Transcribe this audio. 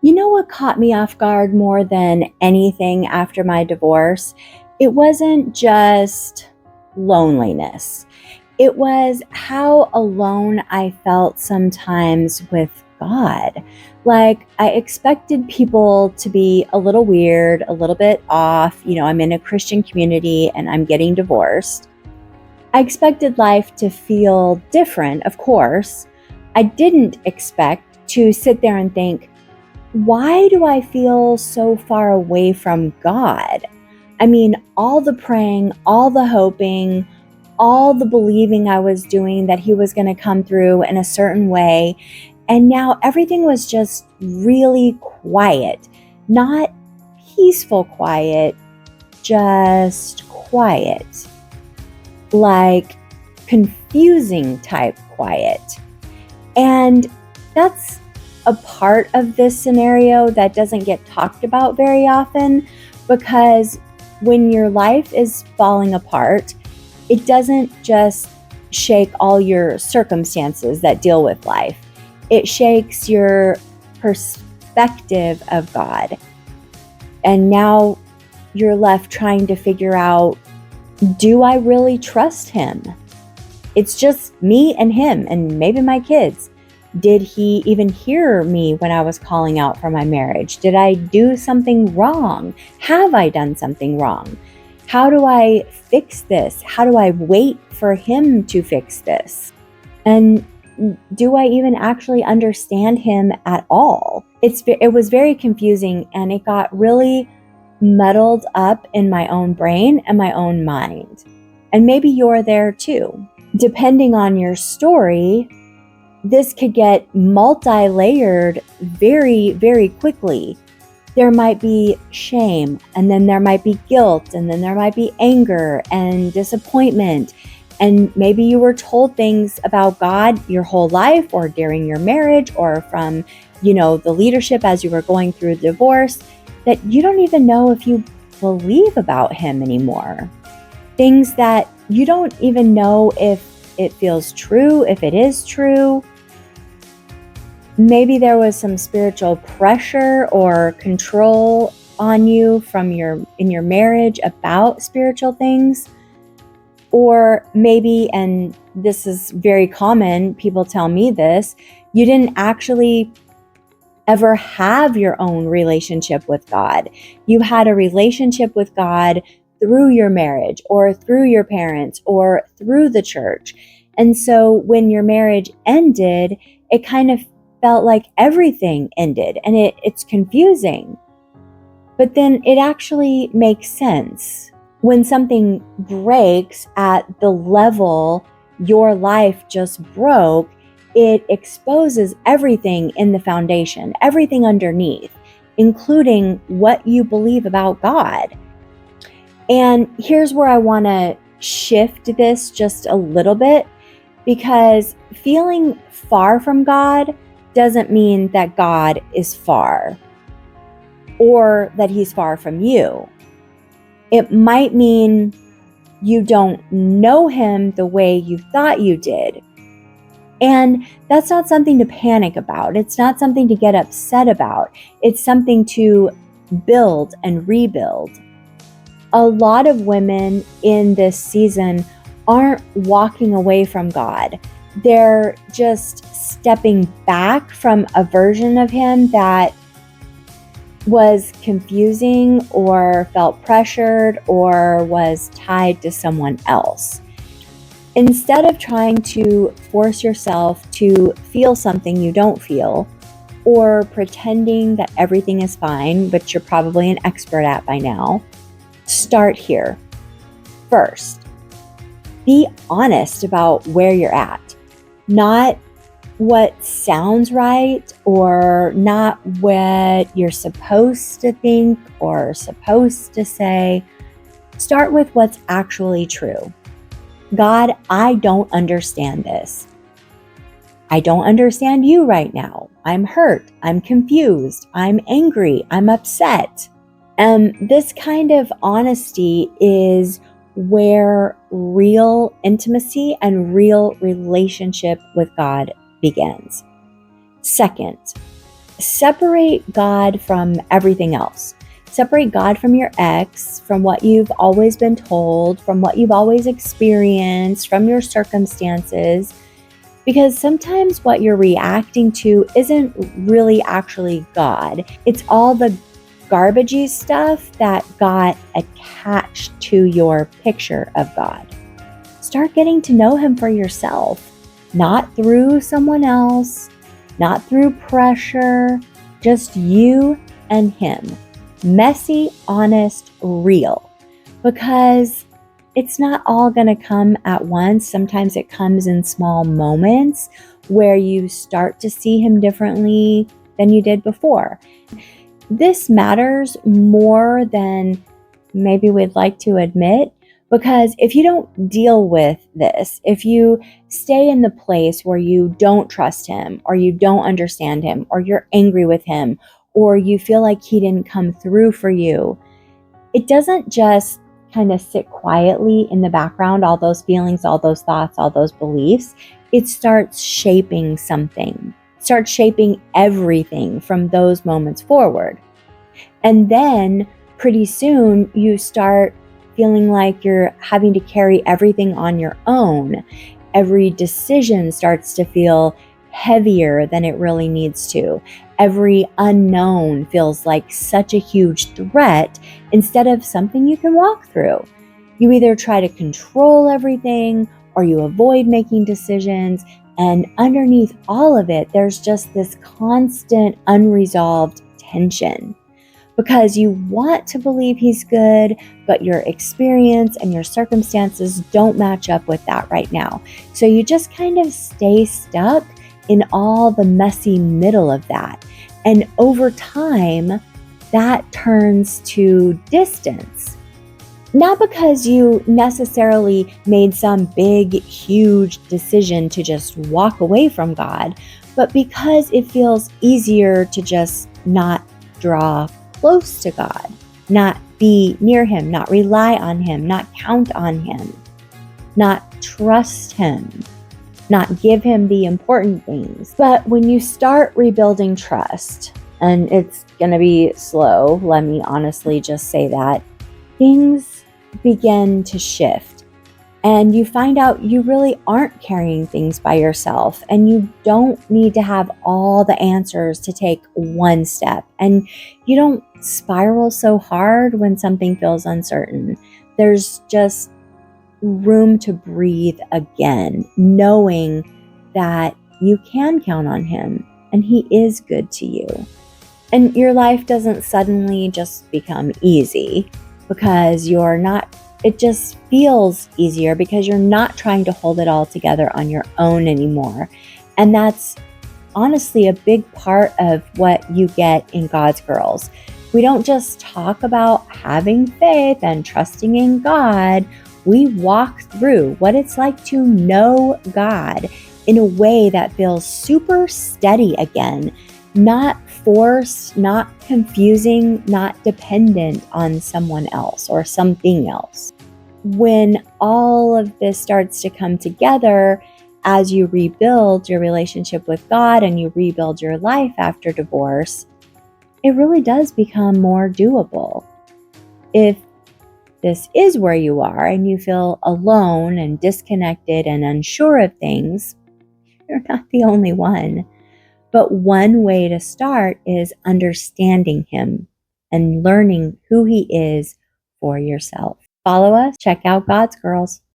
You know what caught me off guard more than anything after my divorce? It wasn't just loneliness. It was how alone I felt sometimes with God. Like, I expected people to be a little weird, a little bit off. I'm in a Christian community and I'm getting divorced. I expected life to feel different, of course. I didn't expect to sit there and think, why do I feel so far away from God? I mean, all the praying, all the hoping, all the believing I was doing that He was going to come through in a certain way. And now everything was just really quiet. Not peaceful quiet, just quiet. Like confusing type quiet. And that's a part of this scenario that doesn't get talked about very often, because when your life is falling apart, it doesn't just shake all your circumstances that deal with life. It shakes your perspective of God. And now you're left trying to figure out, do I really trust Him? It's just me and Him and maybe my kids. Did He even hear me when I was calling out for my marriage? Did I do something wrong? Have I done something wrong? How do I fix this? How do I wait for Him to fix this? And do I even actually understand Him at all? It was very confusing, and it got really muddled up in my own brain and my own mind. And maybe you're there too. Depending on your story, this could get multi-layered very, very quickly. There might be shame, and then there might be guilt, and then there might be anger and disappointment. And maybe you were told things about God your whole life, or during your marriage, or from, the leadership as you were going through the divorce, that you don't even know if you believe about Him anymore. Things that you don't even know if it feels true, if it is true. Maybe there was some spiritual pressure or control on you in your marriage about spiritual things. Or maybe, and this is very common, people tell me this, you didn't actually ever have your own relationship with God. You had a relationship with God through your marriage, or through your parents, or through the church. And so when your marriage ended, it kind of felt like everything ended, and it's confusing. But then it actually makes sense. When something breaks at the level your life just broke, it exposes everything in the foundation, everything underneath, including what you believe about God. And here's where I want to shift this just a little bit, because feeling far from God doesn't mean that God is far, or that He's far from you. It might mean you don't know Him the way you thought you did. And that's not something to panic about. It's not something to get upset about. It's something to build and rebuild. A lot of women in this season aren't walking away from God. They're just stepping back from a version of Him that was confusing, or felt pressured, or was tied to someone else. Instead of trying to force yourself to feel something you don't feel, or pretending that everything is fine, but you're probably an expert at by now, start here. First, be honest about where you're at. Not what sounds right, or not what you're supposed to think or supposed to say. Start with what's actually true. God, I don't understand this. I don't understand you right now. I'm hurt. I'm confused. I'm angry. I'm upset. This kind of honesty is where real intimacy and real relationship with God begins. Second, separate God from everything else. Separate God from your ex, from what you've always been told, from what you've always experienced, from your circumstances, because sometimes what you're reacting to isn't really actually God. It's all the garbagey stuff that got attached to your picture of God. Start getting to know Him for yourself, not through someone else, not through pressure, just you and Him. Messy, honest, real. Because it's not all going to come at once. Sometimes it comes in small moments where you start to see Him differently than you did before. This matters more than maybe we'd like to admit, because if you don't deal with this, if you stay in the place where you don't trust Him, or you don't understand Him, or you're angry with Him, or you feel like He didn't come through for you, it doesn't just kind of sit quietly in the background, all those feelings, all those thoughts, all those beliefs. It starts shaping something, starts shaping everything from those moments forward. And then pretty soon you start feeling like you're having to carry everything on your own. Every decision starts to feel heavier than it really needs to. Every unknown feels like such a huge threat instead of something you can walk through. You either try to control everything or you avoid making decisions. And underneath all of it, there's just this constant unresolved tension, because you want to believe He's good, but your experience and your circumstances don't match up with that right now. So you just kind of stay stuck in all the messy middle of that. And over time, that turns to distance. Not because you necessarily made some big, huge decision to just walk away from God, but because it feels easier to just not draw close to God, not be near Him, not rely on Him, not count on Him, not trust Him, not give Him the important things. But when you start rebuilding trust, and it's going to be slow, let me honestly just say that, things begin to shift. And you find out you really aren't carrying things by yourself, and you don't need to have all the answers to take one step. And you don't spiral so hard when something feels uncertain. There's just room to breathe again, knowing that you can count on Him and He is good to you. And your life doesn't suddenly just become easy because it just feels easier because you're not trying to hold it all together on your own anymore. And that's honestly a big part of what you get in God's Girls. We don't just talk about having faith and trusting in God. We walk through what it's like to know God in a way that feels super steady again, not forced, not confusing, not dependent on someone else or something else. When all of this starts to come together as you rebuild your relationship with God and you rebuild your life after divorce, it really does become more doable. If this is where you are and you feel alone and disconnected and unsure of things, you're not the only one. But one way to start is understanding Him and learning who He is for yourself. Follow us, check out God's Girls.